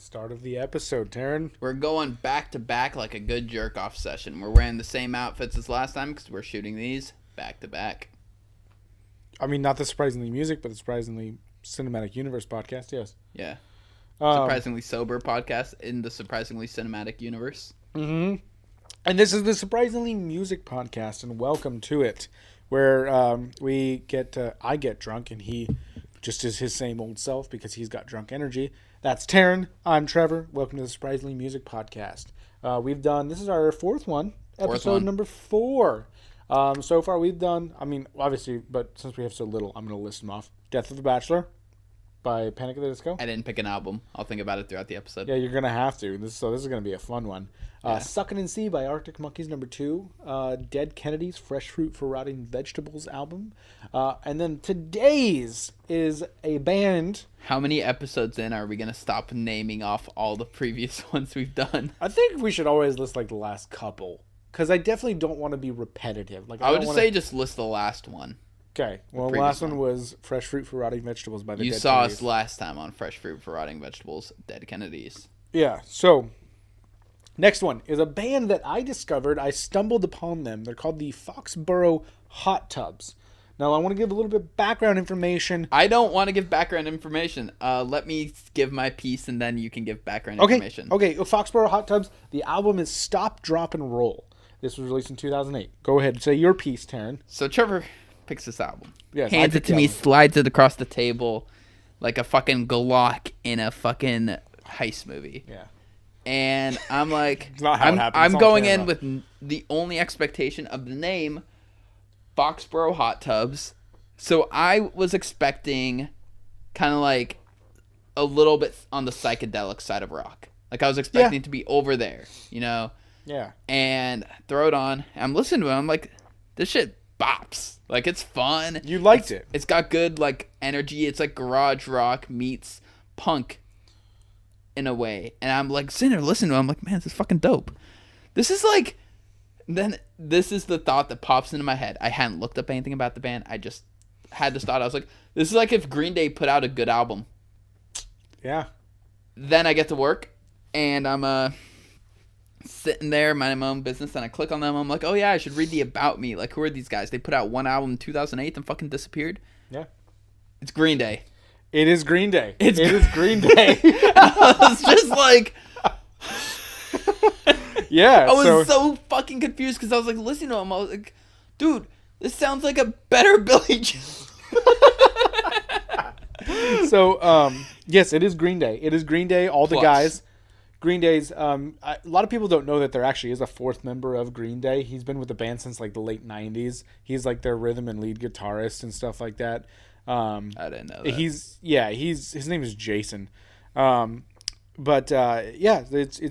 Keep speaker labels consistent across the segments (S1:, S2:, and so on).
S1: Start of the episode, Taryn.
S2: We're going back to back like a good jerk-off session. We're wearing the same outfits as last time because we're shooting these back to back.
S1: I mean, not the Surprisingly Music, but the Surprisingly Cinematic Universe podcast, yes.
S2: Yeah. Surprisingly sober podcast in the Surprisingly Cinematic Universe.
S1: Mm-hmm. And this is the Surprisingly Music podcast, and welcome to it, where I get drunk, and he just is his same old self because he's got drunk energy. That's Taryn. I'm Trevor. Welcome to the Surprisingly Music podcast. This is our fourth one, episode number 4. So far we've done, obviously, but since we have so little, I'm going to list them off. Death of the Bachelor by Panic at the Disco.
S2: I didn't pick an album. I'll think about it throughout the episode.
S1: Yeah, you're going to have to. This is going to be a fun one. Suckin' in Sea by Arctic Monkeys, number 2. Dead Kennedys, Fresh Fruit for Rotting Vegetables album. And then today's is a band.
S2: How many episodes in are we going to stop naming off all the previous ones we've done?
S1: I think we should always list like the last couple. Because I definitely don't want to be repetitive.
S2: I would just say just list the last one.
S1: Okay. Well, the last one was Fresh Fruit for Rotting Vegetables by the Dead Kennedys.
S2: You saw us last time on Fresh Fruit for Rotting Vegetables, Dead Kennedys.
S1: Yeah. So, next one is a band that I discovered. I stumbled upon them. They're called the Foxboro Hottubs. Now, I want to give a little bit of background information.
S2: I don't want to give background information. Let me give my piece, and then you can give background information.
S1: Okay. Foxboro Hottubs. The album is Stop, Drop, and Roll. This was released in 2008. Go ahead. Say your piece, Taryn.
S2: So Trevor picks this album.
S1: Yes,
S2: hands it to me, slides it across the table like a fucking Glock in a fucking heist movie.
S1: Yeah.
S2: And I'm like,
S1: I'm
S2: going in with the only expectation of the name Foxboro Hottubs. So I was expecting kind of like a little bit on the psychedelic side of rock. Like I was expecting it to be over there, you know?
S1: Yeah.
S2: And throw it on. I'm listening to it. I'm like, this shit bops. Like, it's fun.
S1: You liked it.
S2: It's got good, like, energy. It's like garage rock meets punk in a way. And I'm like, sitting there listening to it. I'm like, man, this is fucking dope. This is like, then this is the thought that pops into my head. I hadn't looked up anything about the band. I just had this thought. I was like, this is like if Green Day put out a good album.
S1: Yeah.
S2: Then I get to work, and I'm, sitting there minding my own business, and I click on them. I'm like, oh yeah, I should read the about me. Like, who are these guys? They put out one album in 2008 and fucking disappeared.
S1: Yeah.
S2: It's Green Day.
S1: It is Green Day. It is Green Day.
S2: I was just like,
S1: yeah.
S2: I was so fucking confused because I was like listening to him. I was like, dude, this sounds like a better Billy Joel.
S1: So, yes, it is Green Day. It is Green Day. All the guys. Green Day's, a lot of people don't know that there actually is a fourth member of Green Day. He's been with the band since like the late 90s. He's like their rhythm and lead guitarist and stuff like that.
S2: I didn't know that.
S1: His name is Jason. It's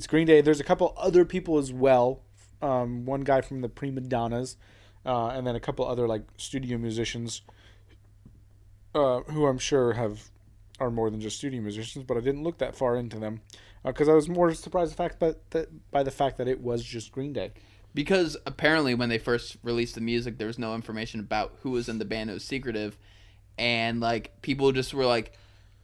S1: Green Day. There's a couple other people as well. One guy from the Prima Donnas, and then a couple other like studio musicians, who I'm sure are more than just studio musicians, but I didn't look that far into them. Because I was more surprised by the fact that it was just Green Day.
S2: Because apparently when they first released the music, there was no information about who was in the band. It was secretive. And like people just were like,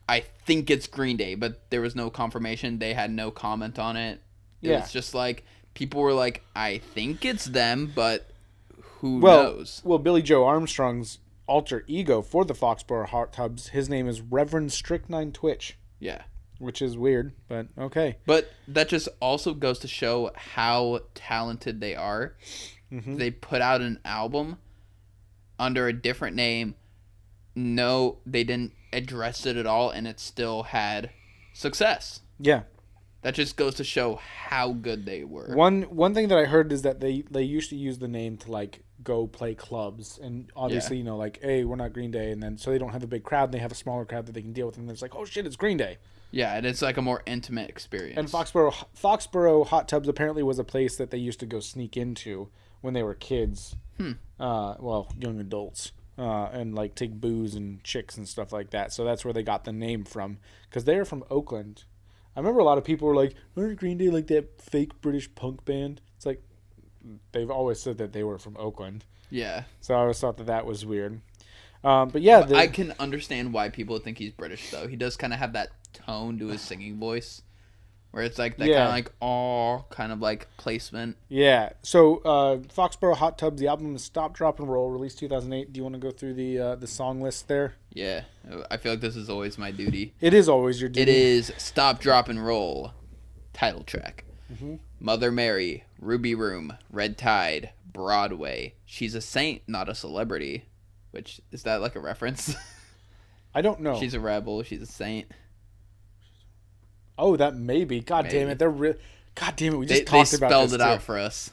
S2: I think it's Green Day. But there was no confirmation. They had no comment on it. It was just like, people were like, I think it's them, but who knows?
S1: Well, Billy Joe Armstrong's alter ego for the Foxboro Hottubs, his name is Reverend Strychnine Twitch.
S2: Yeah.
S1: Which is weird, but okay.
S2: But that just also goes to show how talented they are. Mm-hmm. They put out an album under a different name. No, they didn't address it at all, and it still had success.
S1: Yeah.
S2: That just goes to show how good they were.
S1: One thing that I heard is that they used to use the name to like go play clubs, and obviously like, hey, we're not Green Day, and then so they don't have a big crowd, and they have a smaller crowd that they can deal with, and it's like, oh shit, it's Green Day.
S2: Yeah, and it's like a more intimate experience.
S1: And Foxboro Hottubs apparently was a place that they used to go sneak into when they were kids. Young adults, and like take booze and chicks and stuff like that. So that's where they got the name from, because they're from Oakland. I remember a lot of people were like, aren't Green Day like that fake British punk band? It's like, they've always said that they were from Oakland.
S2: Yeah.
S1: So I always thought that was weird.
S2: I can understand why people think he's British, though. He does kind of have that tone to his singing voice. where it's like that kind
S1: Yeah.
S2: of like all kind of like placement.
S1: Yeah. So Foxboro Hottubs, the album is Stop, Drop, and Roll, released 2008. Do you want to go through the song list there?
S2: Yeah, I feel like this is always my duty.
S1: It is always your
S2: It
S1: duty.
S2: is Stop, Drop, and Roll, title track. Mother Mary, Ruby Room, Red Tide, Broadway. She's a saint, not a celebrity. Which, is that like a reference?
S1: I don't know.
S2: She's a rebel, she's a saint.
S1: Oh, that may be. God damn it. God damn it. We just
S2: They
S1: talked about
S2: spelled
S1: this
S2: it
S1: too.
S2: out for us.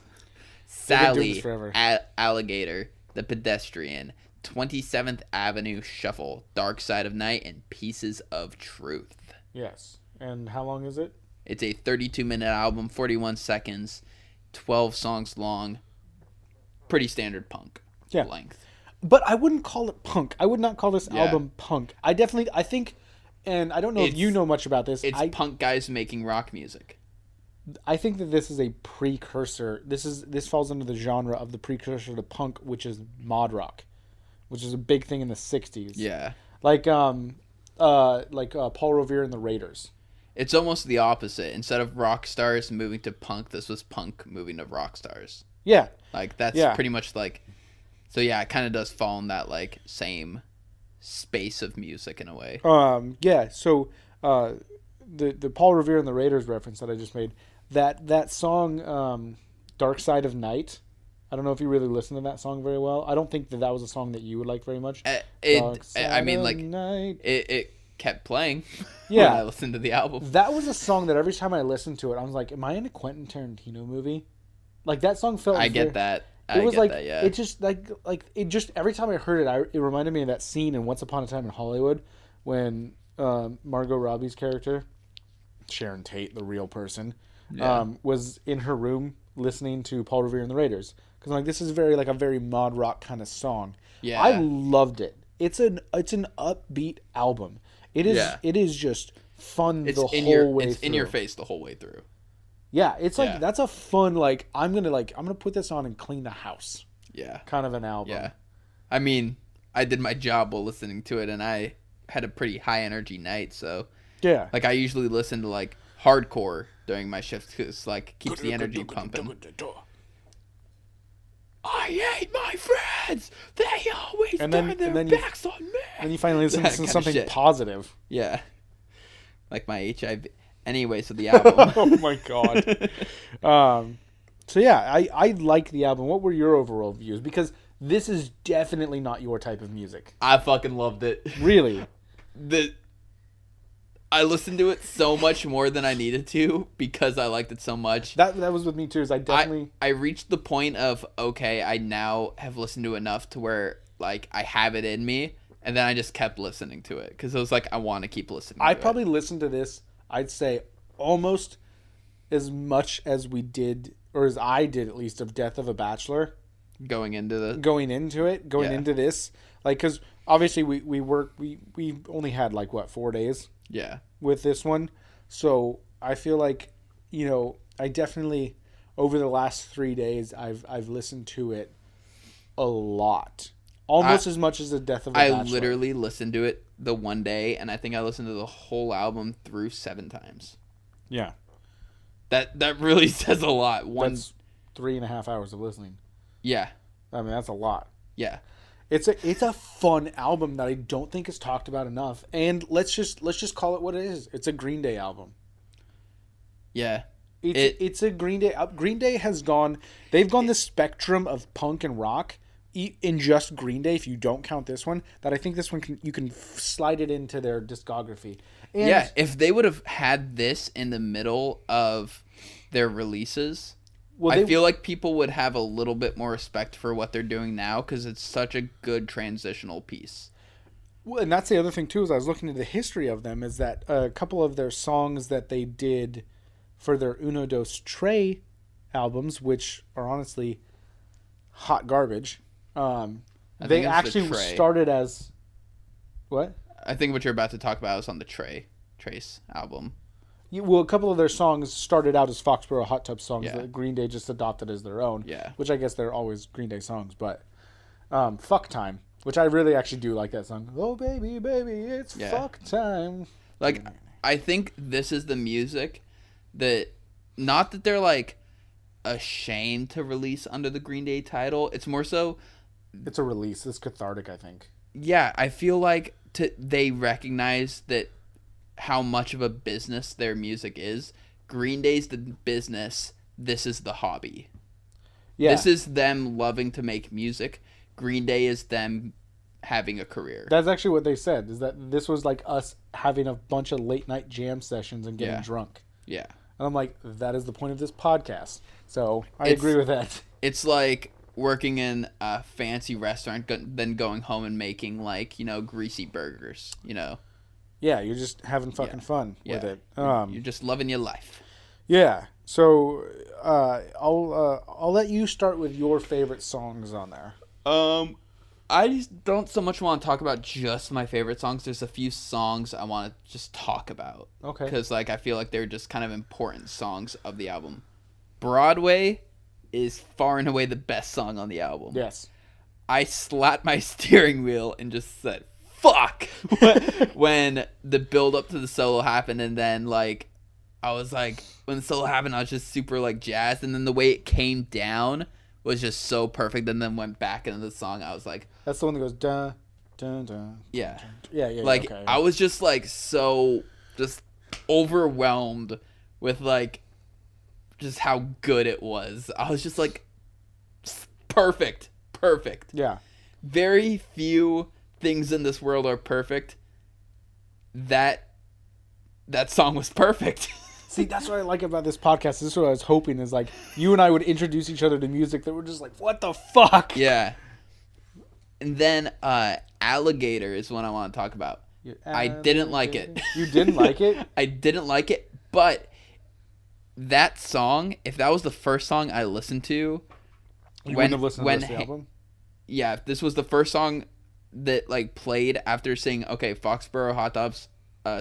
S1: They've been doing
S2: Sally,
S1: this forever.
S2: Alligator, The Pedestrian, 27th Avenue Shuffle, Dark Side of Night, and Pieces of Truth.
S1: Yes. And how long is it?
S2: It's a 32-minute album, 41 seconds, 12 songs long. Pretty standard punk length.
S1: But I wouldn't call it punk. I would not call this
S2: Yeah.
S1: album punk. I think, and I don't know if you know much about this.
S2: It's punk guys making rock music.
S1: I think that this is a precursor. This falls under the genre of the precursor to punk, which is mod rock, which is a big thing in the 60s.
S2: Yeah.
S1: Like Paul Revere and the Raiders.
S2: It's almost the opposite. Instead of rock stars moving to punk, this was punk moving to rock stars.
S1: Yeah.
S2: Like, that's pretty much like... So, yeah, it kind of does fall in that, like, same space of music in a way.
S1: Yeah, so the Paul Revere and the Raiders reference that I just made, that song Dark Side of Night, I don't know if you really listened to that song very well. I don't think that was a song that you would like very much.
S2: It kept playing
S1: Yeah.
S2: when I listened to the album.
S1: That was a song that every time I listened to it, I was like, am I in a Quentin Tarantino movie? Like, that song felt...
S2: I get that.
S1: Yeah. It just like it just every time I heard it, it reminded me of that scene in Once Upon a Time in Hollywood when Margot Robbie's character, Sharon Tate, the real person, was in her room listening to Paul Revere and the Raiders, because like this is a very mod rock kind of song.
S2: Yeah,
S1: I loved it. It's an upbeat album. It is just fun the whole way through.
S2: It's in your face the whole way through.
S1: Yeah, it's like that's a fun I'm gonna put this on and clean the house.
S2: Yeah,
S1: kind of an album.
S2: Yeah, I mean, I did my job while listening to it, and I had a pretty high energy night. So
S1: yeah,
S2: like I usually listen to like hardcore during my shift because like keeps the energy pumping. I hate my friends. They always turn their backs on me.
S1: And you finally listen to something positive.
S2: Yeah, like my HIV. Anyway, so the album.
S1: Oh my god. So yeah, I like the album. What were your overall views? Because this is definitely not your type of music.
S2: I fucking loved it.
S1: Really?
S2: I listened to it so much more than I needed to because I liked it so much.
S1: That was with me too. I
S2: reached the point of, okay, I now have listened to enough to where like I have it in me, and then I just kept listening to it because it was like I want to keep listening.
S1: I probably listened to this, I'd say, almost as much as we did, or as I did at least, of Death of a Bachelor.
S2: Going into
S1: this, like, because obviously we only had like 4 days.
S2: Yeah.
S1: With this one, so I feel like, I definitely over the last 3 days I've listened to it a lot, almost as much as the Death of a Bachelor.
S2: I literally listened to it the one day, and I think I listened to the whole album through 7 times.
S1: Yeah.
S2: That really says a lot.
S1: That's 3.5 hours of listening.
S2: Yeah.
S1: I mean, that's a lot.
S2: Yeah.
S1: It's a fun album that I don't think is talked about enough. And let's just call it what it is. It's a Green Day album.
S2: Yeah.
S1: It's a Green Day. Green Day they've gone the spectrum of punk and rock in just Green Day, if you don't count this one, that I think this one you can slide it into their discography. And
S2: yeah, if they would have had this in the middle of their releases, I feel like people would have a little bit more respect for what they're doing now because it's such a good transitional piece.
S1: Well, and that's the other thing too, is I was looking at the history of them, is that a couple of their songs that they did for their Uno Dos Tres albums, which are honestly hot garbage, they actually started as... What?
S2: I think what you're about to talk about is on the Trace album.
S1: Well, a couple of their songs started out as Foxboro Hottubs songs that Green Day just adopted as their own.
S2: Yeah.
S1: Which I guess they're always Green Day songs, but Fuck Time, which I really actually do like that song. Oh, baby, it's fuck time.
S2: Like, I think this is the music that not that they're like ashamed to release under the Green Day title. It's more so
S1: it's a release. It's cathartic, I think.
S2: Yeah, I feel like they recognize that how much of a business their music is. Green Day's the business. This is the hobby. Yeah. This is them loving to make music. Green Day is them having a career.
S1: That's actually what they said, is that this was like us having a bunch of late night jam sessions and getting drunk.
S2: Yeah.
S1: And I'm like, that is the point of this podcast. So I agree with that.
S2: It's like working in a fancy restaurant, then going home and making like, greasy burgers,
S1: Yeah, you're just having fucking fun with it.
S2: You're just loving your life.
S1: Yeah. So I'll let you start with your favorite songs on there.
S2: I just don't so much want to talk about just my favorite songs. There's a few songs I want to just talk about.
S1: Okay.
S2: Because I feel like they're just kind of important songs of the album. Broadway is far and away the best song on the album.
S1: Yes.
S2: I slapped my steering wheel and just said, fuck! when the build up to the solo happened, and then I was like, when the solo happened, I was just super jazzed, and then the way it came down was just so perfect, and then went back into the song. I was like,
S1: that's the one that goes dun dun dun.
S2: Yeah.
S1: Yeah.
S2: Okay. I was just so just overwhelmed with just how good it was. I was just perfect.
S1: Yeah.
S2: Very few things in this world are perfect. That song was perfect.
S1: See, that's what I like about this podcast. This is what I was hoping, is you and I would introduce each other to music that were just what the fuck?
S2: Yeah. And then Alligator is one I want to talk about. I didn't like it.
S1: You didn't like it?
S2: I didn't like it, but that song, if that was the first song I listened to,
S1: you wouldn't have listened to the album?
S2: Yeah, if this was the first song that played after saying, okay, Foxboro Hottubs,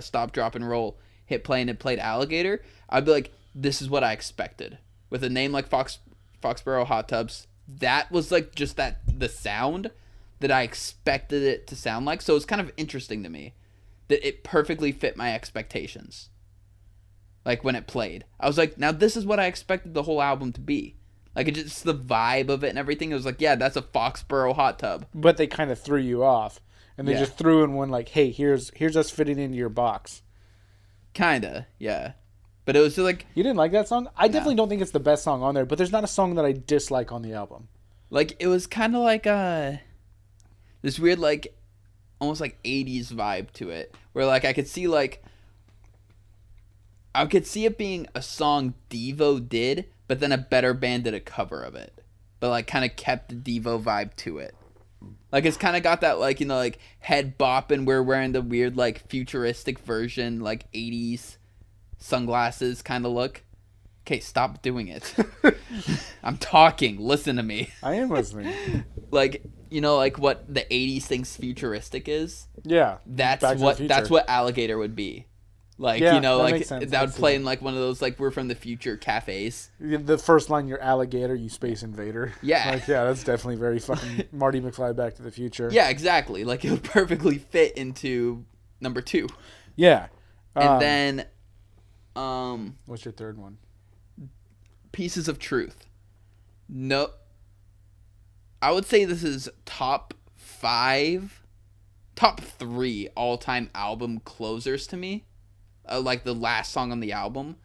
S2: Stop, Drop, and Roll, hit play, and it played Alligator, I'd be like, this is what I expected. With a name like Foxboro Hottubs, that was just the sound that I expected it to sound like. So it's kind of interesting to me that it perfectly fit my expectations. When it played, I was like, now this is what I expected the whole album to be. It just the vibe of it and everything. It was yeah, that's a Foxboro hot tub.
S1: But they kind of threw you off, and they just threw in one hey, here's us fitting into your box.
S2: Kinda, yeah. But it was just
S1: you didn't like that song? I definitely don't think it's the best song on there, but there's not a song that I dislike on the album.
S2: It was kind of this weird almost 80s vibe to it, where I could see I could see it being a song Devo did, but then a better band did a cover of it, but kind of kept the Devo vibe to it. It's kind of got that head bopping, we're wearing the weird futuristic version 80s sunglasses kind of look. Okay, stop doing it. I'm talking. Listen to me.
S1: I am listening.
S2: What the 80s thinks futuristic is?
S1: Yeah.
S2: That's what Alligator would be. That would play in one of those we're from the future cafes.
S1: The first line, you're Alligator, you space invader.
S2: Yeah.
S1: Yeah, that's definitely very fucking Marty McFly Back to the Future.
S2: Yeah, exactly. It would perfectly fit into number 2.
S1: Yeah.
S2: And then
S1: what's your third one?
S2: Pieces of Truth. No, I would say this is top 3 all-time album closers to me. The last song on the album.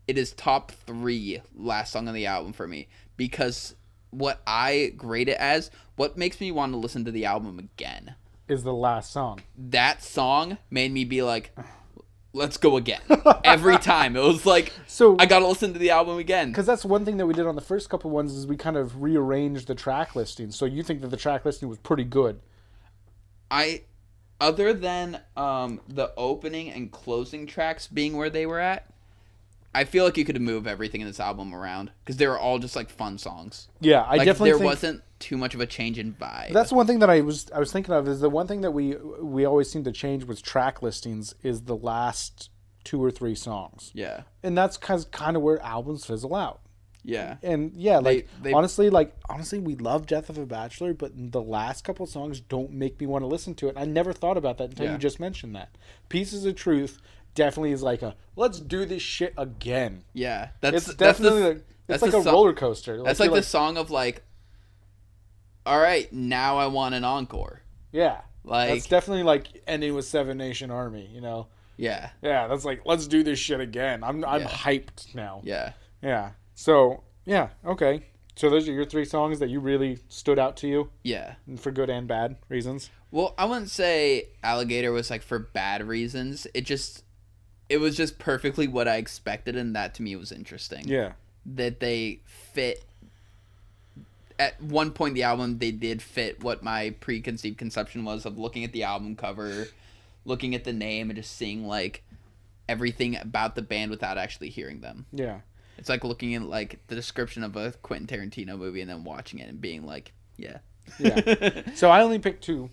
S2: It is top 3 last song on the album for me. Because what I grade it as, what makes me want to listen to the album again,
S1: is the last song.
S2: That song made me be let's go again. Every time. It was
S1: so
S2: I gotta listen to the album again.
S1: Because that's one thing that we did on the first couple ones, is we kind of rearranged the track listing. So you think that the track listing was pretty good?
S2: Other than the opening and closing tracks being where they were at, I feel like you could move everything in this album around, because they were all just fun songs.
S1: Yeah, I definitely
S2: there wasn't too much of a change in vibe.
S1: That's one thing that I was thinking of, is the one thing that we always seem to change with track listings is the last 2 or 3 songs.
S2: Yeah,
S1: and that's kind of where albums fizzle out.
S2: Yeah,
S1: and yeah, honestly, we love Death of a Bachelor, but the last couple songs don't make me want to listen to it. I never thought about that until you just mentioned that. Pieces of Truth definitely is like a let's do this shit again.
S2: Yeah,
S1: It's definitely like, it's like a roller coaster.
S2: That's like the song of like, all right, now I want an encore.
S1: Yeah,
S2: Like
S1: that's definitely like ending with Seven Nation Army. You know.
S2: Yeah.
S1: Yeah, that's like let's do this shit again. I'm hyped now.
S2: Yeah.
S1: Yeah. So yeah, okay. So those are your 3 songs that you really stood out to you.
S2: Yeah.
S1: For good and bad reasons.
S2: Well, I wouldn't say Alligator was like for bad reasons. It was just perfectly what I expected, and that to me was interesting.
S1: Yeah.
S2: That they fit. At one point in the album, they did fit what my preconceived conception was of looking at the album cover, looking at the name, and just seeing like everything about the band without actually hearing them.
S1: Yeah.
S2: It's like looking at like the description of a Quentin Tarantino movie and then watching it and being like, yeah.
S1: Yeah. So I only picked two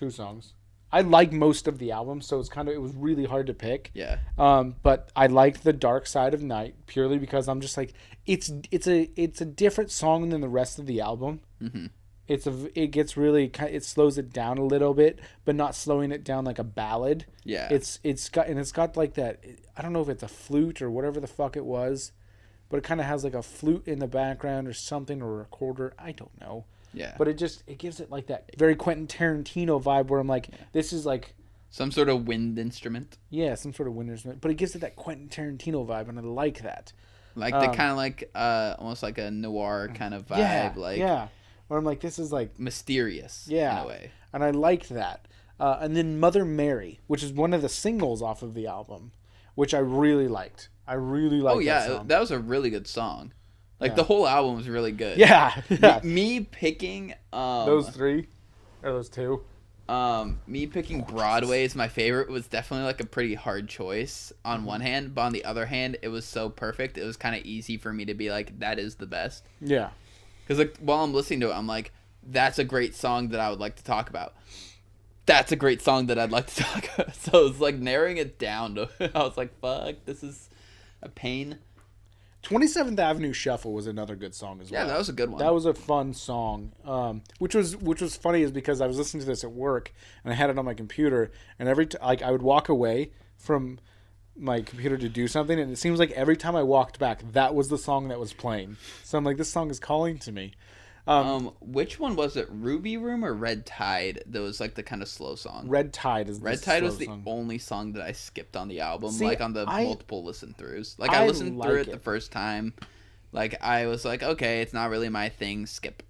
S1: songs. I like most of the album, so it was really hard to pick.
S2: Yeah.
S1: But I liked The Dark Side of Night purely because I'm just like it's a different song than the rest of the album.
S2: Mm-hmm.
S1: It gets really it slows it down a little bit, but not slowing it down like a ballad.
S2: Yeah.
S1: It's got like that. I don't know if it's a flute or whatever the fuck it was, but it kind of has like a flute in the background or something, or a recorder. I don't know.
S2: Yeah.
S1: But it gives it like that very Quentin Tarantino vibe where I'm like, this is like
S2: some sort of wind instrument.
S1: Yeah, some sort of wind instrument. But it gives it that Quentin Tarantino vibe, and I like that.
S2: Like the kind of like almost like a noir kind of vibe.
S1: Yeah,
S2: like
S1: yeah. Where I'm like, this is like
S2: mysterious.
S1: Yeah,
S2: in a way.
S1: And I liked that. And then Mother Mary, which is one of the singles off of the album, which I really liked. I really liked.
S2: Oh yeah,
S1: that song.
S2: That was a really good song. Like the whole album was really good.
S1: Yeah.
S2: Me picking
S1: those 3 or those 2.
S2: Me picking Broadway as my favorite was definitely like a pretty hard choice on one hand, but on the other hand, it was so perfect. It was kind of easy for me to be like, that is the best.
S1: Yeah.
S2: Because like while I'm listening to it, I'm like, that's a great song that I would like to talk about. That's a great song that I'd like to talk about. So it's like narrowing it down to, I was like, fuck, this is a pain.
S1: 27th Avenue Shuffle was another good song as well.
S2: Yeah, that was a good one.
S1: That was a fun song. Which was funny is because I was listening to this at work and I had it on my computer, and I would walk away from my computer to do something, and it seems like every time I walked back, that was the song that was playing. So I'm like, this song is calling to me.
S2: Which one was it? Ruby Room or Red Tide? That was like the kind of slow song.
S1: Red Tide was the
S2: only song that I skipped on the album.
S1: See,
S2: like on the multiple listen throughs. Like I listened through it the first time. Like I was like, okay, it's not really my thing. Skip.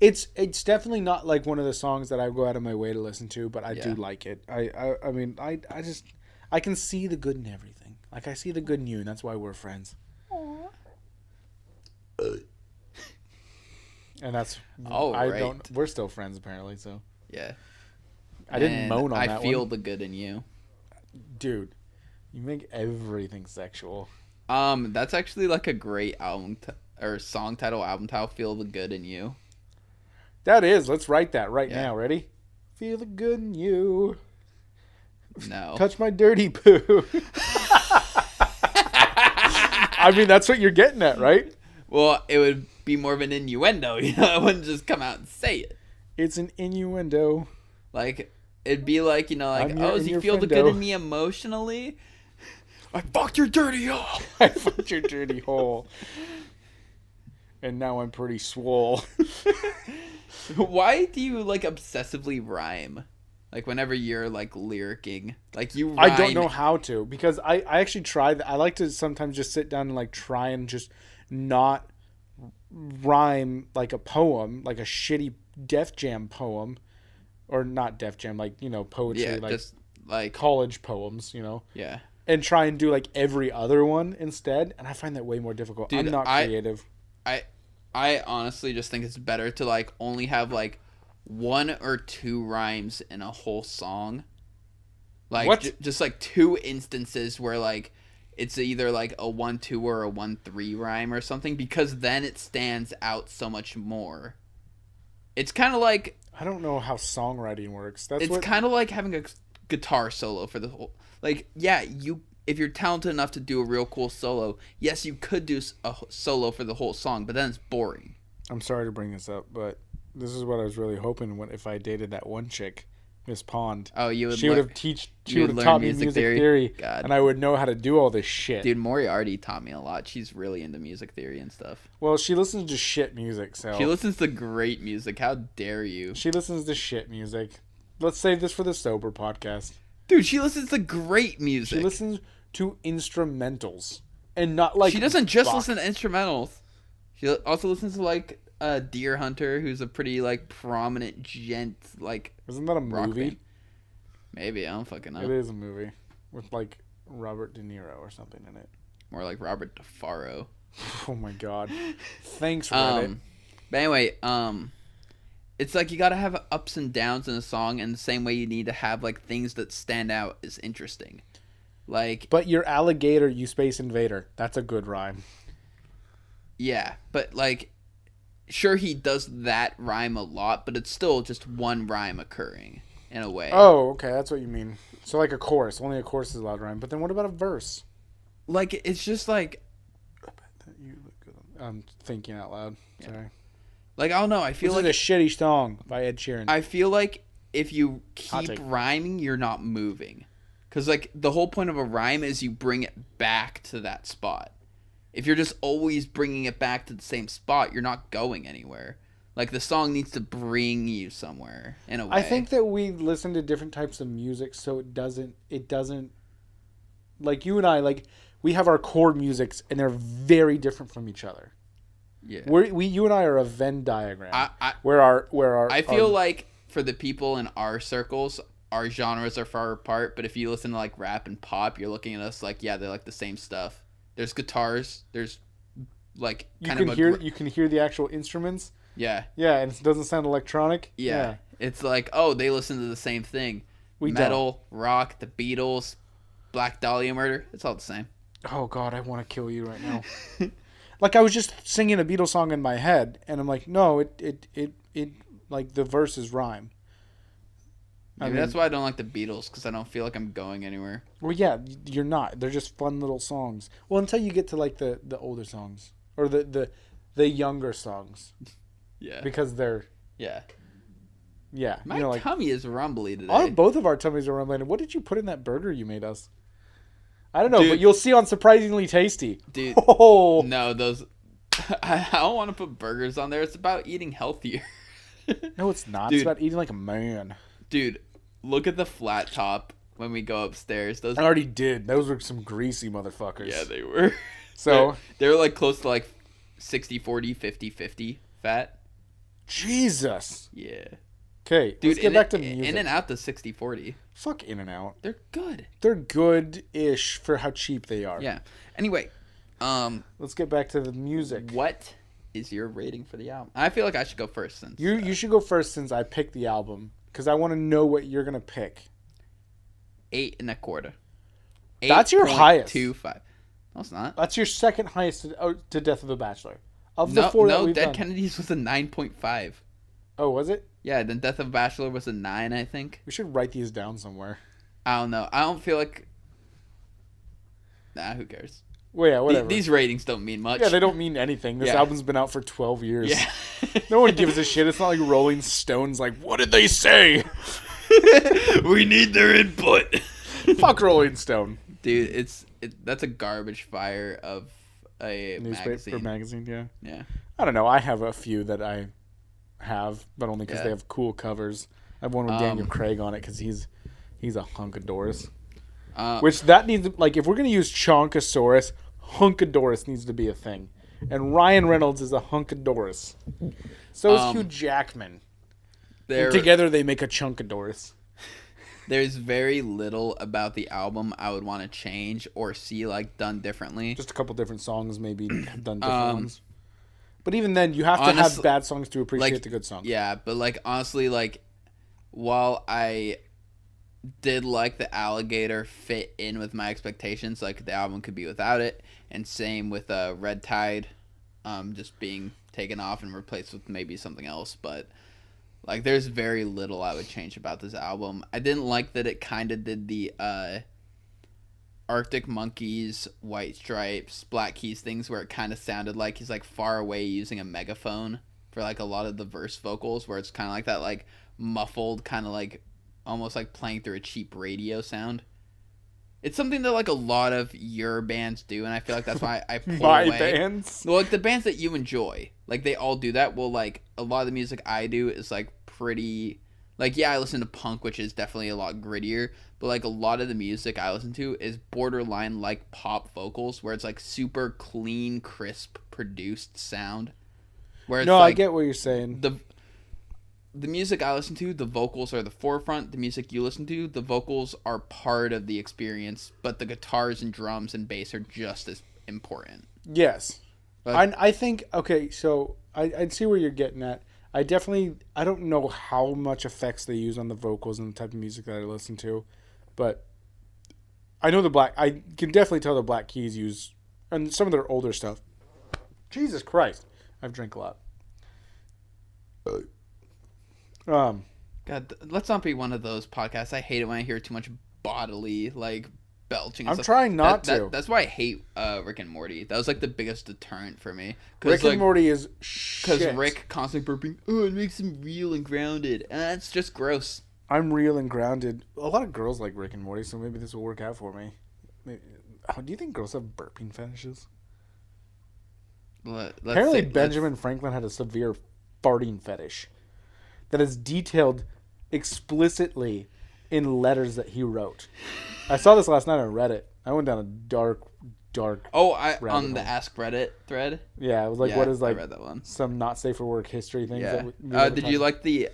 S1: It's definitely not like one of the songs that I go out of my way to listen to, but I do like it. I mean I can see the good in everything. Like I see the good in you, and that's why we're friends. Aww. And that's we're still friends apparently, so.
S2: Yeah.
S1: I didn't moan on that one.
S2: I feel the good in you.
S1: Dude, you make everything sexual.
S2: That's actually like a great album song title, Feel the Good in You.
S1: That is. Let's write that right now. Ready? Feel the good in you.
S2: No.
S1: Touch my dirty poo. I mean, that's what you're getting at, right?
S2: Well, it would be more of an innuendo, you know? I wouldn't just come out and say it.
S1: It's an innuendo.
S2: Like, it'd be like, you know, like, does he feel the good in me emotionally? I fucked your dirty hole.
S1: I fucked your dirty hole. And now I'm pretty swole.
S2: Why do you, like, obsessively rhyme? Like, whenever you're, like, lyricking. Like, you rhyme.
S1: I don't know how to. Because I actually try. I like to sometimes just sit down and, like, try and just not rhyme like a poem. Like a shitty Def Jam poem. Or not Def Jam. Like, you know, poetry.
S2: Yeah,
S1: like,
S2: just, like...
S1: college poems, you know?
S2: Yeah.
S1: And try and do, like, every other one instead. And I find that way more difficult.
S2: Dude,
S1: I'm not creative.
S2: I honestly just think it's better to, like, only have, like, 1 or 2 rhymes in a whole song. Like, just, like, 2 instances where, like, it's either, like, a 1-2 or a 1-3 rhyme or something. Because then it stands out so much more. It's kind of like...
S1: I don't know how songwriting works.
S2: It's kind of like having a guitar solo for the whole... Like, yeah, if you're talented enough to do a real cool solo, yes, you could do a solo for the whole song, but then it's boring.
S1: I'm sorry to bring this up, but this is what I was really hoping if I dated that one chick Miss Pond.
S2: Oh, you would.
S1: She would have
S2: You would
S1: taught me
S2: learn
S1: music
S2: music
S1: theory,
S2: God.
S1: and I would know how to do all this shit.
S2: God.
S1: And I would know how to do all this shit.
S2: Dude, Moriarty taught me a lot. She's really into music theory and stuff.
S1: Well, she listens to shit music, so
S2: She listens to great music. How dare you?
S1: she listens to shit music. Let's save this for the sober podcast.
S2: Dude, she listens to great music.
S1: She listens to instrumentals and not like.
S2: She doesn't just
S1: Bach.
S2: listen to instrumentals. She also listens to like Deer Hunter, who's a pretty like prominent gent. Like,
S1: Isn't that a
S2: rock
S1: movie?
S2: band. Maybe, I don't fucking know.
S1: It is a movie with like Robert De Niro or something in it.
S2: More like Robert DeFaro.
S1: Oh my god! Thanks, Reddit.
S2: But anyway, it's like you gotta have ups and downs in a song, and the same way you need to have like things that stand out as interesting. Like,
S1: But your alligator, you space invader. That's a good rhyme.
S2: yeah, but like, sure he does that rhyme a lot, but it's still just one rhyme occurring in a way.
S1: Oh, okay, that's what you mean. So like a chorus, only a chorus is allowed to rhyme. But then what about a verse?
S2: Like, it's just like,
S1: You look good. I'm thinking out loud.
S2: Yeah.
S1: Sorry.
S2: I don't know. I feel
S1: This
S2: like
S1: is a shitty song by Ed Sheeran.
S2: I feel like if you
S1: Hot
S2: keep
S1: take.
S2: rhyming, you're not moving. Because, like, the whole point of a rhyme is you bring it back to that spot. If you're just always bringing it back to the same spot, you're not going anywhere. Like, the song needs to bring you somewhere, in a way.
S1: I think that we listen to different types of music, so it doesn't, like you and I, like, we have our core musics, and they're very different from each other.
S2: Yeah.
S1: You and I are a Venn diagram.
S2: I
S1: our,
S2: feel like for the people in our circles, our genres are far apart, but if you listen to like rap and pop, you're looking at us like, yeah, they're like the same stuff. There's guitars, there's like
S1: you
S2: kind
S1: can
S2: of
S1: hear you can hear the actual instruments.
S2: yeah.
S1: Yeah, and it doesn't sound electronic.
S2: Yeah. It's like, oh, they listen to the same thing.
S1: We
S2: Metal, rock, the Beatles, Black Dahlia Murder, it's all the same.
S1: Oh god, I want to kill you right now. Like I was just singing a Beatles song in my head, and I'm like, no, it like the verses rhyme.
S2: Maybe that's why I don't like the Beatles, because I don't feel like I'm going anywhere.
S1: Well, yeah, you're not. They're just fun little songs. Well, until you get to like the older songs or the younger songs,
S2: Yeah.
S1: because they're
S2: Yeah.
S1: you
S2: My
S1: know, like
S2: tummy is rumbly today.
S1: both of our tummies are rumbling. What did you put in that burger you made us? I don't know,
S2: Dude.
S1: but you'll see on Surprisingly Tasty.
S2: Dude,
S1: Oh,
S2: no, those... I don't want to put burgers on there. It's about eating healthier.
S1: no, it's not.
S2: Dude.
S1: It's about eating like a man.
S2: Dude, look at the flat top when we go upstairs. Those,
S1: I already did. Those were some greasy motherfuckers.
S2: yeah, they were.
S1: So
S2: They're like close to like 60-40, 50-50 fat.
S1: Jesus.
S2: Yeah.
S1: Okay,
S2: Dude,
S1: let's get back to music.
S2: In and out the 60-40.
S1: Fuck In and Out.
S2: They're good.
S1: They're good-ish for how cheap they are.
S2: Yeah. Anyway,
S1: Let's get back to the music.
S2: what is your rating for the album? I feel like I should go first since
S1: You should go first since I picked the album because I want to know what you're gonna pick.
S2: 8 1/4.
S1: That's your highest.
S2: 8.25. No, it's not.
S1: That's your second highest to Death of a Bachelor. Of the four that
S2: No,
S1: we've
S2: Dead
S1: done.
S2: Kennedys was a 9.5.
S1: Oh, was it?
S2: Yeah, then Death of a Bachelor was a 9, I think.
S1: We should write these down somewhere.
S2: I don't know. I don't feel like... Nah, who cares?
S1: Well, yeah, whatever.
S2: These ratings don't mean much.
S1: Yeah, they don't mean anything. This
S2: Yeah.
S1: album's been out for 12 years.
S2: Yeah.
S1: No one gives a shit. It's not like Rolling Stone's like, what did they say?
S2: We need their input.
S1: Fuck Rolling Stone.
S2: Dude, that's a garbage fire of a
S1: Newspaper
S2: magazine.
S1: magazine, yeah.
S2: Yeah.
S1: I don't know. I have a few that I have, but only because
S2: Yeah.
S1: they have cool covers. I have one with Daniel Craig on it because he's a hunkadoris. Which that needs to, like, if we're gonna use Chonkosaurus, hunkadoris needs to be a thing. And Ryan Reynolds is a hunkadoris. So is Hugh Jackman. And together they make a chunkadoris.
S2: There's very little about the album I would want to change or see like done differently.
S1: Just a couple different songs, maybe have done different ones. But even then, you have to have bad songs to appreciate the good songs.
S2: Yeah, but like honestly, like while I did like the alligator fit in with my expectations, like the album could be without it, and same with Red Tide, just being taken off and replaced with maybe something else. But like, there's very little I would change about this album. I didn't like that it kind of did the Arctic Monkeys, White Stripes, Black Keys things where it kind of sounded like he's like far away using a megaphone for like a lot of the verse vocals, where it's kind of like that like muffled kind of like almost like playing through a cheap radio sound. It's something that like a lot of your bands do, and I feel like that's why I pull
S1: My
S2: away.
S1: bands?
S2: Well, like the bands that you enjoy, like they all do that. Well, like a lot of the music I do is like pretty, like yeah, I listen to punk, which is definitely a lot grittier. But like a lot of the music I listen to is borderline like pop vocals, where it's like super clean, crisp, produced sound. Where it's
S1: No,
S2: like
S1: I get what you're saying.
S2: The music I listen to, the vocals are the forefront. The music you listen to, the vocals are part of the experience, but the guitars and drums and bass are just as important.
S1: Yes.
S2: Like,
S1: I think, okay, so I'd see where you're getting at. I don't know how much effects they use on the vocals and the type of music that I listen to, but I know I can definitely tell the Black Keys use, and some of their older stuff. Jesus Christ. I've drank a lot.
S2: God, let's not be one of those podcasts. I hate it when I hear too much bodily like belching.
S1: I'm trying not to.
S2: That's why I hate Rick and Morty. That was like the biggest deterrent for me.
S1: Rick and Morty is shit.
S2: Because Rick constantly burping. Oh, it makes him real and grounded. It's just gross.
S1: I'm real and grounded. A lot of girls like Rick and Morty, so maybe this will work out for me. Do you think girls have burping fetishes? Apparently, Benjamin Franklin had a severe farting fetish that is detailed explicitly in letters that he wrote. I saw this last night on Reddit. I went down a dark.
S2: On the Ask Reddit thread.
S1: Yeah, it was like, what is like
S2: I read that one.
S1: Some not safe for work history things.
S2: Yeah. Did you like the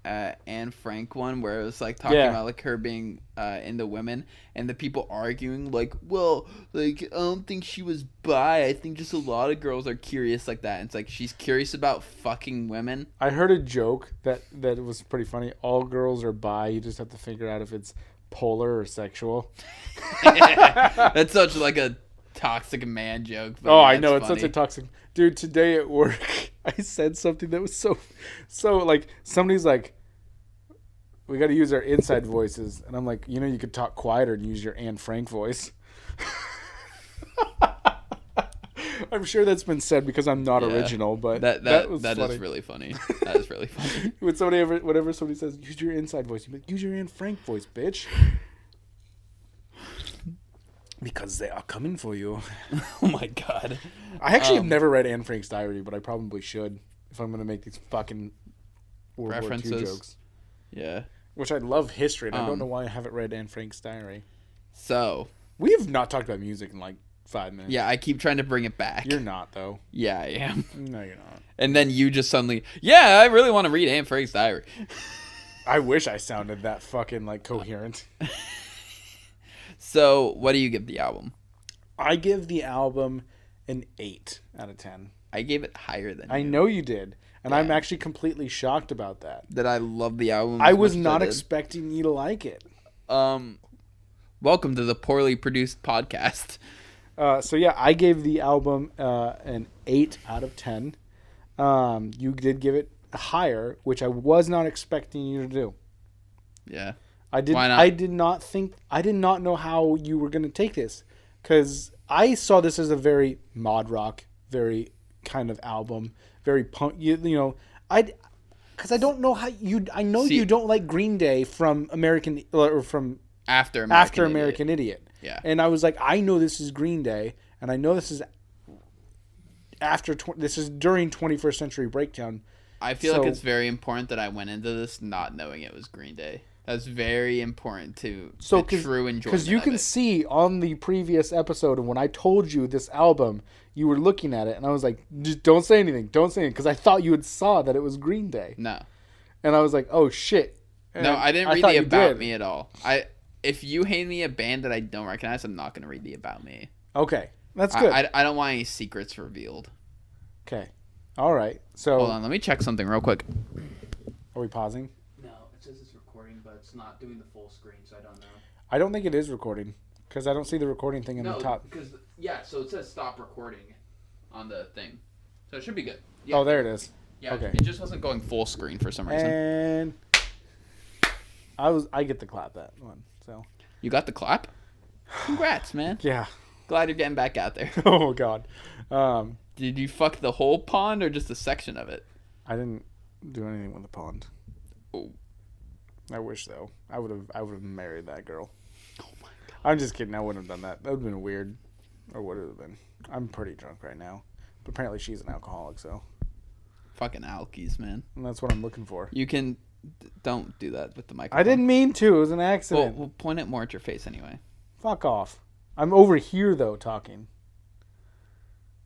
S2: Anne Frank one where it was like talking about like her being into women and the people arguing like, well, like I don't think she was bi. I think just a lot of girls are curious like that. And it's like she's curious about fucking women.
S1: I heard a joke that was pretty funny. All girls are bi. You just have to figure out if it's polar or sexual.
S2: That's such like a toxic man joke.
S1: But I know it's such a toxic dude. Today at work, I said something that was so like somebody's like, we got to use our inside voices, and I'm like, you could talk quieter and use your Anne Frank voice. I'm sure that's been said because I'm not original, but that
S2: is really funny. That is really funny.
S1: Whenever somebody says use your inside voice, you use your Anne Frank voice, bitch. Because they are coming for you.
S2: Oh my god.
S1: I actually have never read Anne Frank's diary, but I probably should if I'm going to make these fucking World
S2: references.
S1: War II jokes.
S2: Yeah.
S1: Which I love history, and I don't know why I haven't read Anne Frank's diary.
S2: So.
S1: We have not talked about music in like 5 minutes.
S2: Yeah, I keep trying to bring it back.
S1: You're not, though.
S2: Yeah, I am.
S1: No, you're not.
S2: And then you just suddenly, I really want to read Anne Frank's diary.
S1: I wish I sounded that fucking like coherent.
S2: So, what do you give the album?
S1: I give the album an 8 out of 10.
S2: I gave it higher than you.
S1: I know you did. And I'm actually completely shocked about that.
S2: That I love the album.
S1: I was not expecting you to like it.
S2: Welcome to the poorly produced podcast.
S1: So yeah, I gave the album an 8 out of 10. You did give it higher, which I was not expecting you to do.
S2: Yeah.
S1: Why not? I did not know how you were going to take this, because I saw this as a very mod rock, very kind of album, very punk. Because I don't know how you. I know you don't like Green Day from American or from After American Idiot.
S2: Yeah.
S1: And I was like, I know this is Green Day, and I know this is this is during 21st Century Breakdown.
S2: I feel like it's very important that I went into this not knowing it was Green Day. That's very important to the true enjoyment. Because you can see on the previous episode, and when I told you this album, you were looking at it, and I was like, just don't say anything, because I thought you had saw that it was Green Day. No.
S1: And I was like, oh shit. And
S2: no, I didn't read the About Me at all. If you hand me a band that I don't recognize, I'm not going to read the About Me.
S1: Okay, that's good.
S2: I don't want any secrets revealed.
S1: Okay. All right. So
S2: hold on, let me check something real quick.
S1: Are we pausing?
S2: No, it says it's recording, but it's not doing the full screen, so I don't know.
S1: I don't think it is recording, because I don't see the recording thing in the top.
S2: So it says stop recording on the thing. So it should be good. Yeah.
S1: Oh, there it is.
S2: Yeah,
S1: okay.
S2: It just wasn't going full screen for some reason.
S1: And I get the clap that one. So
S2: you got the clap? Congrats, man.
S1: Yeah.
S2: Glad you're getting back out there.
S1: Oh God.
S2: Did you fuck the whole pond or just a section of it?
S1: I didn't do anything with the pond.
S2: Oh.
S1: I wish though. I would have married that girl.
S2: Oh my god.
S1: I'm just kidding. I wouldn't have done that. That would have been weird. Or would it have been? I'm pretty drunk right now. But apparently she's an alcoholic, so.
S2: Fucking alkies, man.
S1: And that's what I'm looking for.
S2: You can... Don't do that with the microphone.
S1: I didn't mean to. It was an accident.
S2: We'll point it more at your face anyway.
S1: Fuck off. I'm over here, though, talking.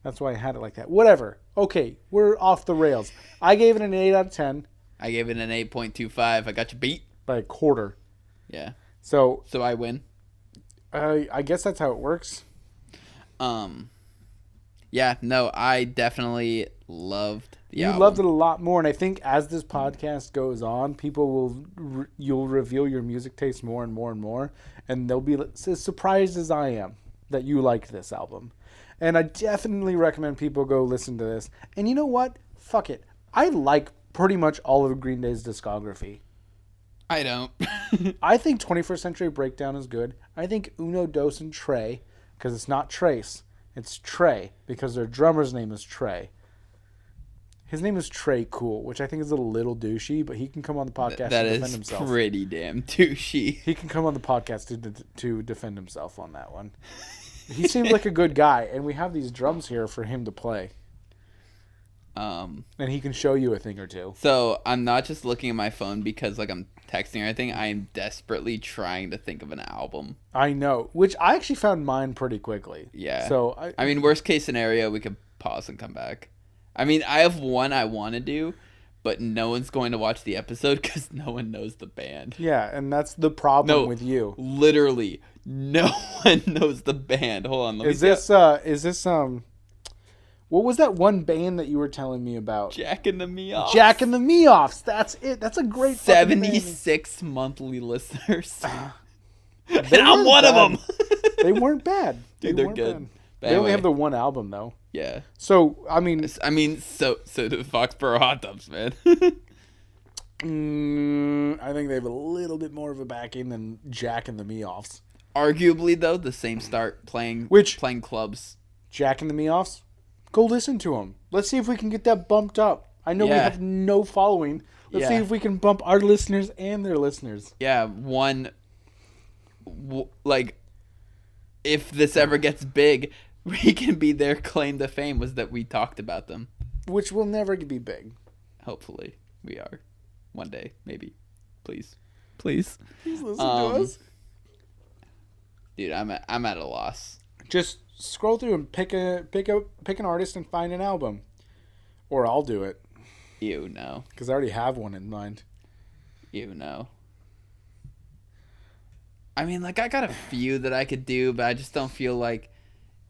S1: That's why I had it like that. Whatever. Okay, we're off the rails. I gave it an 8 out of 10.
S2: I gave it an 8.25. I got you beat.
S1: By a quarter.
S2: Yeah.
S1: So
S2: I win.
S1: I guess that's how it works.
S2: Yeah, no, I definitely loved the
S1: You
S2: album.
S1: loved it a lot more, and I think as this podcast goes on, people will you'll reveal your music taste more and more and more, and they'll be as surprised as I am that you liked this album. And I definitely recommend people go listen to this. And you know what? Fuck it. I like pretty much all of Green Day's discography.
S2: I don't.
S1: I think 21st Century Breakdown is good. I think Uno, Dos, and Trey, because it's not Trace, it's Trey, because their drummer's name is Trey. His name is Trey Cool, which I think is a little douchey, but he can come on the podcast
S2: That
S1: to defend
S2: is
S1: himself.
S2: pretty damn douchey.
S1: He can come on the podcast to defend himself on that one. He seems like a good guy, and we have these drums here for him to play. And he can show you a thing or two.
S2: So I'm not just looking at my phone because like I'm texting or anything. I am desperately trying to think of an album.
S1: I know, which I actually found mine pretty quickly.
S2: Yeah.
S1: So
S2: I mean, worst case scenario, we could pause and come back. I mean, I have one I want to do, but no one's going to watch the episode because no one knows the band.
S1: Yeah, and that's the problem with you.
S2: Literally, no one knows the band. Hold on, let me
S1: Is this what was that one band that you were telling me about?
S2: Jack and the Meoffs.
S1: Jack and the Meoffs. That's it. That's a great
S2: 76 monthly listeners. And
S1: They
S2: I'm
S1: weren't
S2: one
S1: bad.
S2: of them.
S1: They weren't bad.
S2: Dude, they're
S1: weren't
S2: good.
S1: bad.
S2: But
S1: They only
S2: anyway.
S1: have the one album though.
S2: Yeah.
S1: So I mean,
S2: So do the Foxboro Hottubs, man.
S1: I think they have a little bit more of a backing than Jack and the Meoffs.
S2: Arguably, though, the same start playing clubs.
S1: Jack and the Meoffs? Go listen to them. Let's see if we can get that bumped up. I know we have no following. Let's see if we can bump our listeners and their listeners.
S2: Yeah, if this ever gets big, we can be their claim to fame was that we talked about them.
S1: Which will never be big.
S2: Hopefully, we are. One day, maybe. Please. Please
S1: listen to us.
S2: Dude, I'm at a loss.
S1: Just scroll through and pick an artist and find an album. Or I'll do it.
S2: Ew, no.
S1: Because I already have one in mind.
S2: Ew, no. I mean, like, I got a few that I could do, but I just don't feel like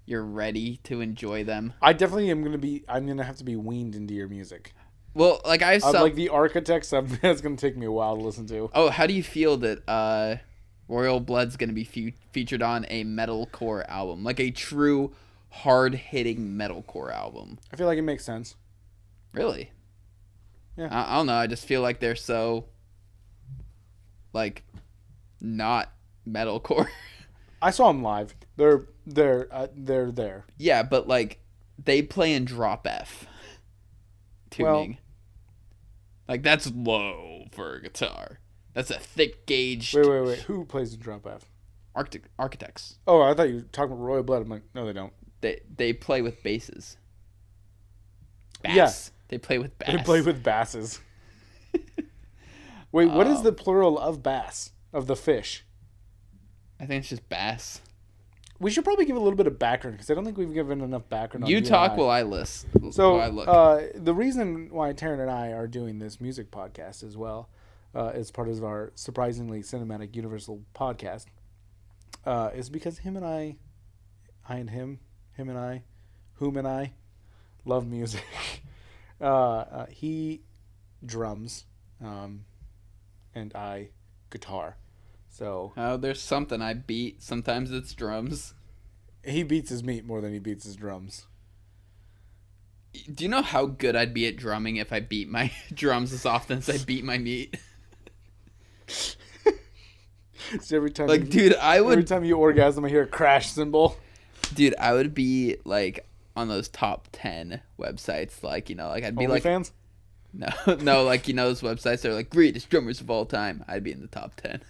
S2: you're ready to enjoy them.
S1: I definitely am I'm gonna have to be weaned into your music.
S2: Well, like I saw,
S1: like the Architects stuff. That's gonna take me a while to listen to.
S2: Oh, how do you feel that Royal Blood's gonna be featured on a metalcore album, like a true hard-hitting metalcore album?
S1: I feel like it makes sense.
S2: Really?
S1: Yeah.
S2: I don't know. I just feel like they're so like not metalcore.
S1: I saw them live. They're there.
S2: Yeah, but like they play in drop F tuning. Like that's low for a guitar. That's a thick gauge.
S1: Wait. Who plays the drop F?
S2: Architects.
S1: Oh, I thought you were talking about Royal Blood. I'm like, no, they don't.
S2: They play with basses. Bass.
S1: Yeah.
S2: They play with bass.
S1: They play with basses. Wait, what is the plural of bass? Of the fish?
S2: I think it's just bass.
S1: We should probably give a little bit of background because I don't think we've given enough background on
S2: You talk
S1: and I.
S2: while I list.
S1: So,
S2: while I look.
S1: the reason why Taryn and I are doing this music podcast as well, as part of our surprisingly cinematic universal podcast, is because him and I love music. He drums, and I guitar. So
S2: There's something I beat. Sometimes it's drums.
S1: he beats his meat more than he beats his drums.
S2: Do you know how good I'd be at drumming if I beat my drums as often as I beat my meat?
S1: So every time,
S2: every
S1: time you orgasm, I hear a crash cymbal.
S2: Dude, I would be like on those top 10 websites, like I'd be
S1: OnlyFans?
S2: No, no, like, those websites that are like greatest drummers of all time. I'd be in the top 10.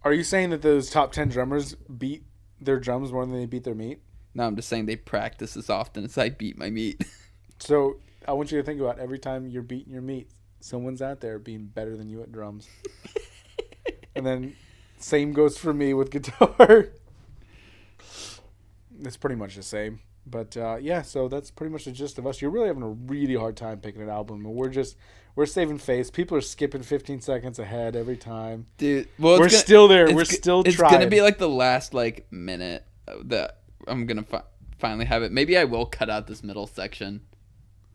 S1: Are you saying that those top 10 drummers beat their drums more than they beat their meat?
S2: No, I'm just saying they practice as often as I beat my meat.
S1: So I want you to think about every time you're beating your meat, someone's out there being better than you at drums. And then same goes for me with guitar. It's pretty much the same. But yeah, so that's pretty much the gist of us. You're really having a really hard time picking an album, and we're saving face. People are skipping 15 seconds ahead every time.
S2: Dude, well,
S1: we're still there. We're still trying.
S2: It's gonna be like the last minute that I'm gonna finally have it. Maybe I will cut out this middle section,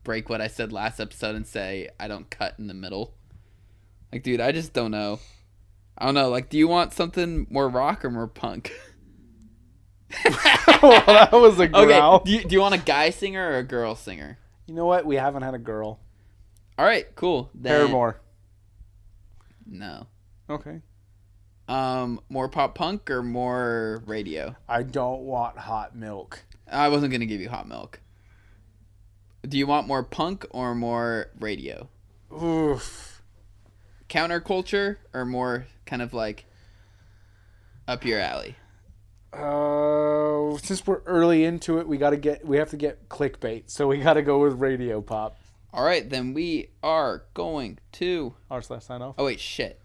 S2: break what I said last episode, and say I don't cut in the middle. Like, dude, I just don't know. I don't know. Like, do you want something more rock or more punk?
S1: Well, that was a growl.
S2: Okay, do you want a guy singer or a girl singer?
S1: You know what? We haven't had a girl.
S2: All right, cool.
S1: Paramore.
S2: No.
S1: Okay.
S2: More pop punk or more radio?
S1: I don't want hot milk.
S2: I wasn't gonna give you hot milk. Do you want more punk or more radio?
S1: Oof.
S2: Counterculture or more kind of like up your alley?
S1: Since we're early into it, we have to get clickbait, so we gotta go with radio pop.
S2: All right, then we are going to
S1: Sign off.
S2: Oh wait, shit!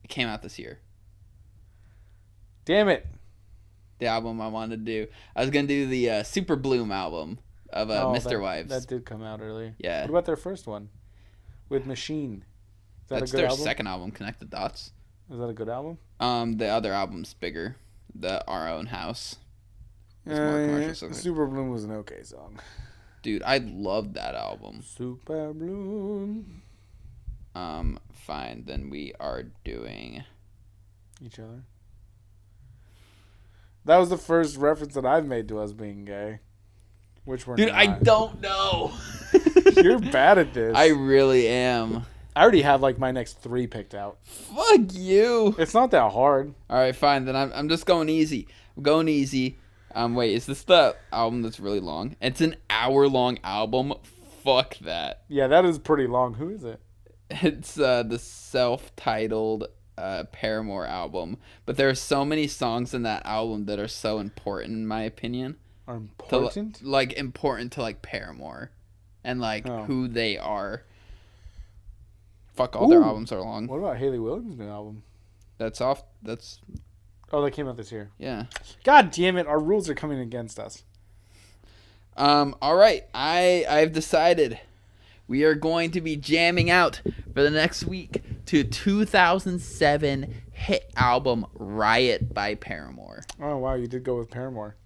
S2: It came out this year.
S1: Damn it!
S2: The album I wanted to do. I was gonna do the Super Bloom album of Mr. Wives.
S1: That did come out early.
S2: Yeah.
S1: What about their first one with Machine? Is that
S2: That's
S1: a good
S2: their
S1: album?
S2: second album, Connect the Dots.
S1: Is that a good album?
S2: The other album's bigger. Our Own House. It's more commercial.
S1: Super Bloom was an okay song.
S2: Dude, I loved that album.
S1: Super Bloom.
S2: Fine. Then we are doing
S1: Each other. That was the first reference that I've made to us being gay. Which we're
S2: Dude,
S1: not.
S2: I don't know.
S1: You're bad at this.
S2: I really am.
S1: I already have my next 3 picked out.
S2: Fuck you.
S1: It's not that hard.
S2: All right, fine. Then I'm just going easy. I'm going easy. Wait, is this the album that's really long? It's an hour-long album. Fuck that.
S1: Yeah, that is pretty long. Who is it?
S2: It's the self-titled Paramore album. But there are so many songs in that album that are so important, in my opinion.
S1: Are important?
S2: Important to Paramore. And who they are. Fuck, all their albums are long.
S1: What about Hayley Williams' new album?
S2: That's off. That's...
S1: Oh, that came out this year.
S2: Yeah.
S1: God damn it. Our rules are coming against us.
S2: All right. I've decided we are going to be jamming out for the next week to 2007 hit album Riot by Paramore.
S1: Oh, wow. You did go with Paramore.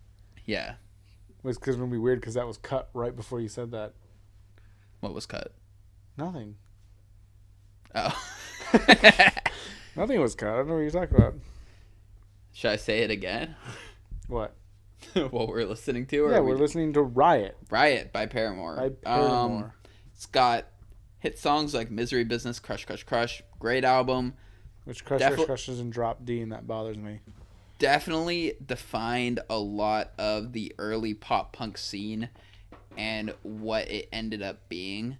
S2: Yeah.
S1: It was going to be weird because that was cut right before you said that.
S2: What was cut?
S1: Nothing.
S2: Oh.
S1: Nothing was cut. I don't know what you're talking about.
S2: Should I say it again?
S1: What?
S2: What we're listening to? Or
S1: yeah, we're listening to Riot.
S2: Riot by Paramore.
S1: By Paramore.
S2: It's got hit songs like Misery Business, Crush, Crush, Crush. Great album.
S1: Which Crush is in drop D, and that bothers me.
S2: Definitely defined a lot of the early pop punk scene and what it ended up being.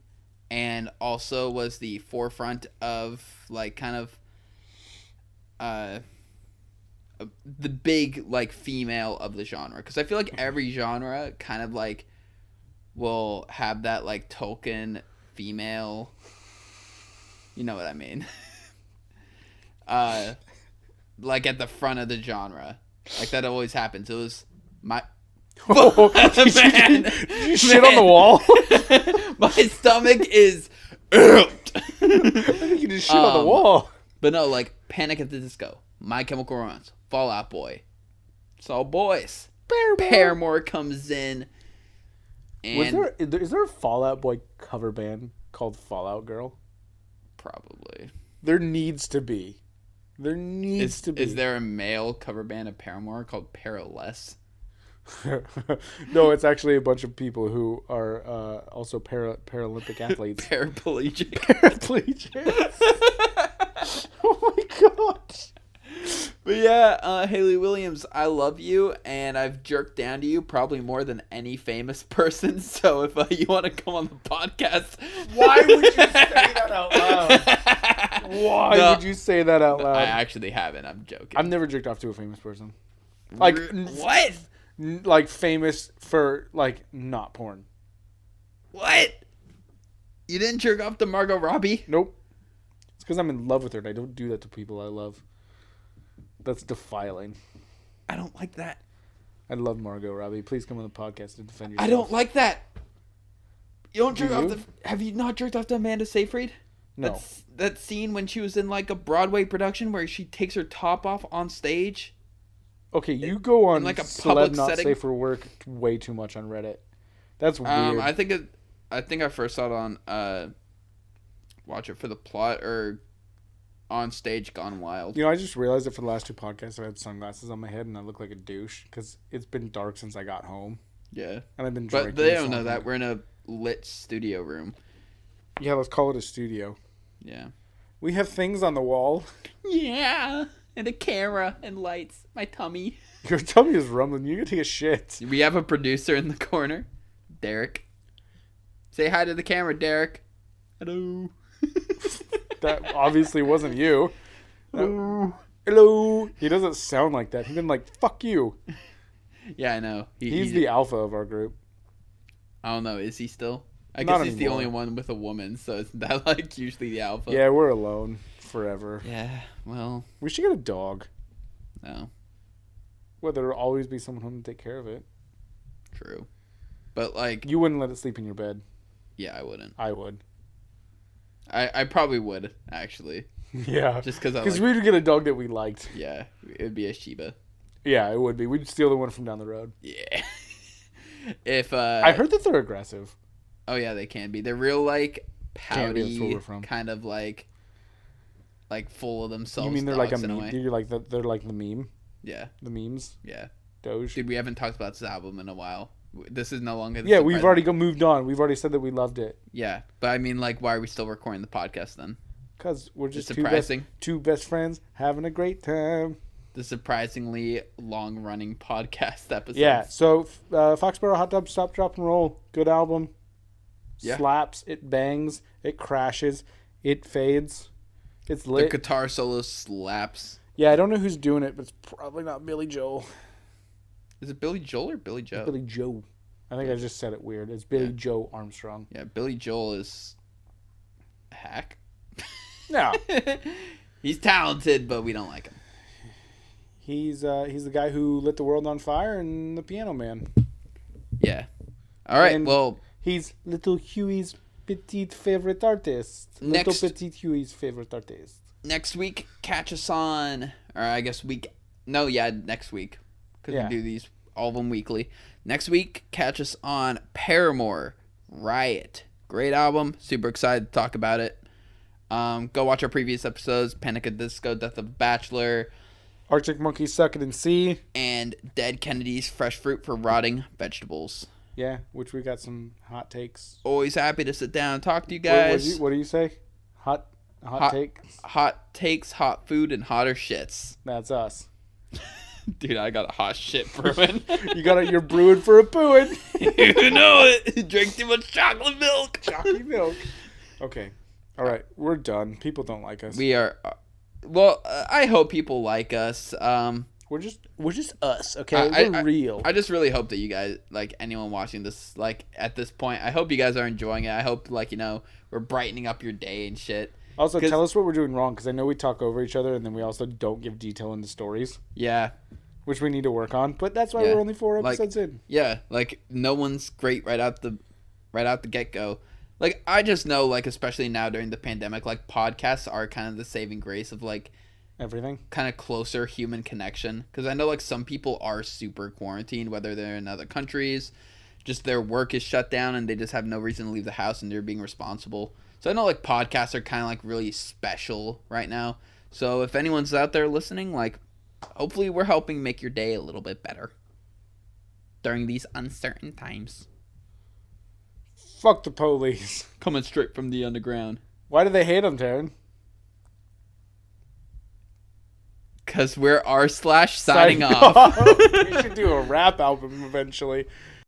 S2: And also was the forefront of the big female of the genre, because I feel like every genre kind of will have that token female, you know what I mean, at the front of the genre, that always happens. It was my
S1: man, did you shit on the wall?
S2: My stomach is
S1: I think you just shit on the wall.
S2: But no, Panic at the Disco, My Chemical Romance, Fall Out Boy. It's all boys. Paramore comes in. And
S1: is there a Fall Out Boy cover band called Fall Out Girl?
S2: Probably.
S1: There needs to be. Is
S2: there a male cover band of Paramore called Paraless?
S1: No, it's actually a bunch of people who are also Paralympic athletes.
S2: Paraplegic.
S1: Paraplegics. Oh my god.
S2: But yeah, Haley Williams, I love you, and I've jerked down to you probably more than any famous person. So if you want to come on the podcast,
S1: Why would you say that out loud? Why would you say that out loud?
S2: I actually haven't. I'm joking.
S1: I've never jerked off to a famous person. Like
S2: what?
S1: Like famous for like not porn.
S2: What? You didn't jerk off to Margot Robbie?
S1: Nope. It's because I'm in love with her, and I don't do that to people I love. That's defiling.
S2: I don't like that.
S1: I love Margot Robbie. Please come on the podcast to defend yourself.
S2: I don't like that. You don't jerk off to... Have you not jerked off to Amanda Seyfried?
S1: No.
S2: That scene when she was in like a Broadway production where she takes her top off on stage.
S1: Okay, you go on
S2: like a
S1: celeb
S2: public
S1: not
S2: setting.
S1: safe for work way too much on Reddit. That's weird.
S2: I think I first saw it on Watch It for the Plot or On Stage Gone Wild.
S1: You know, I just realized that for the last two podcasts I had sunglasses on my head and I look like a douche because it's been dark since I got home.
S2: Yeah.
S1: And I've been
S2: But
S1: drinking.
S2: they don't know that. We're in a lit studio room.
S1: Yeah, let's call it a studio.
S2: Yeah.
S1: We have things on the wall.
S2: Yeah. And a camera and lights. My tummy.
S1: Your tummy is rumbling. You gotta take a shit.
S2: We have a producer in the corner. Derek. Say hi to the camera, Derek. Hello.
S1: That obviously wasn't you.
S2: Hello.
S1: Hello. He doesn't sound like that. He's been like, fuck you.
S2: Yeah, I know.
S1: He's the alpha of our group.
S2: I don't know. Is he still? I
S1: Not
S2: guess he's
S1: anymore.
S2: the only one with a woman, so isn't that like usually the alpha?
S1: Yeah, we're alone forever.
S2: Yeah, well,
S1: We should get a dog.
S2: no,
S1: Well, there'll always be someone home to take care of it.
S2: true. But like,
S1: You wouldn't let it sleep in your bed.
S2: yeah, I wouldn't.
S1: I would.
S2: I probably would, actually.
S1: Yeah.
S2: Just because
S1: Because we'd get a dog that we liked.
S2: yeah, it would be a Shiba.
S1: Yeah, it would be. We'd steal the one from down the road.
S2: Yeah. If
S1: I heard that they're aggressive.
S2: Oh yeah, they can be. They're real like
S1: Can't be, that's where
S2: pouty,
S1: we're from.
S2: kind of like full of themselves.
S1: You mean they're like a
S2: dogs in
S1: meme?
S2: way.
S1: You're like they're like the meme,
S2: Yeah,
S1: the memes,
S2: yeah.
S1: Doge.
S2: Dude, we haven't talked about this album in a while. This is no longer. The
S1: Yeah, we've
S2: surprise-
S1: already moved on. We've already said that we loved it.
S2: Yeah, but I mean, like, why are we still recording the podcast then?
S1: Because we're just
S2: It's
S1: two
S2: surprising.
S1: two best friends having a great time.
S2: The surprisingly long-running podcast episode.
S1: Yeah, so Foxboro Hottubs, Stop, Drop, and Roll. Good album.
S2: Yeah.
S1: Slaps. It bangs. It crashes. It fades. It's
S2: The
S1: lit.
S2: guitar solo slaps.
S1: Yeah, I don't know who's doing it, but it's probably not Billy Joel.
S2: Is it Billy Joel or Billy Joe?
S1: Billy Joe. I think I just said it weird. It's Billy
S2: Yeah.
S1: Joe Armstrong.
S2: Yeah, Billy Joel is a hack.
S1: No.
S2: He's talented, but we don't like him.
S1: He's the guy who lit the world on fire and the Piano Man.
S2: Yeah. All right.
S1: And
S2: well,
S1: he's Little Huey's petite favorite artist. Little
S2: Next-
S1: petite Huey's favorite artist.
S2: next week, catch us on, or I guess next week, because
S1: Yeah.
S2: we do these all of them weekly. Next week, catch us on Paramore Riot. Great album. Super excited to talk about it. Go watch our previous episodes: Panic at the Disco, Death of a Bachelor,
S1: Arctic Monkeys Suck It and See.
S2: and Dead Kennedy's Fresh Fruit for Rotting Vegetables.
S1: Yeah, which we got some hot takes.
S2: Always happy to sit down and talk to you
S1: What,
S2: guys.
S1: what do you say? Hot takes?
S2: Hot takes, hot food, and hotter shits.
S1: That's us.
S2: Dude, I got a hot shit brewing.
S1: You got it. You're brewing for a pooing.
S2: You know it. Drank too much chocolate milk.
S1: Chalky milk. Okay. All right. We're done. People don't like us.
S2: We are. I hope people like us.
S1: We're just us. Okay. We're real.
S2: I just really hope that you guys, like anyone watching this, like at this point, I hope you guys are enjoying it. I hope, like, we're brightening up your day and shit.
S1: Also, tell us what we're doing wrong, because I know we talk over each other, and then we also don't give detail in the stories,
S2: Yeah.
S1: which we need to work on. But that's why
S2: Yeah.
S1: we're only 4
S2: Like-
S1: episodes in.
S2: Yeah, like no one's great right out the get go. Like I just know, like especially now during the pandemic, like podcasts are kind of the saving grace of like
S1: Everything.
S2: kind of closer human connection. Because I know like some people are super quarantined, whether they're in other countries, just their work is shut down and they just have no reason to leave the house and they're being responsible. So I know like podcasts are kind of like really special right now. So if anyone's out there listening, like hopefully we're helping make your day a little bit better during these uncertain times.
S1: Fuck the police.
S2: Coming straight from the underground.
S1: Why do they hate them, Taryn?
S2: because we're r/signing off.
S1: We should do a rap album eventually.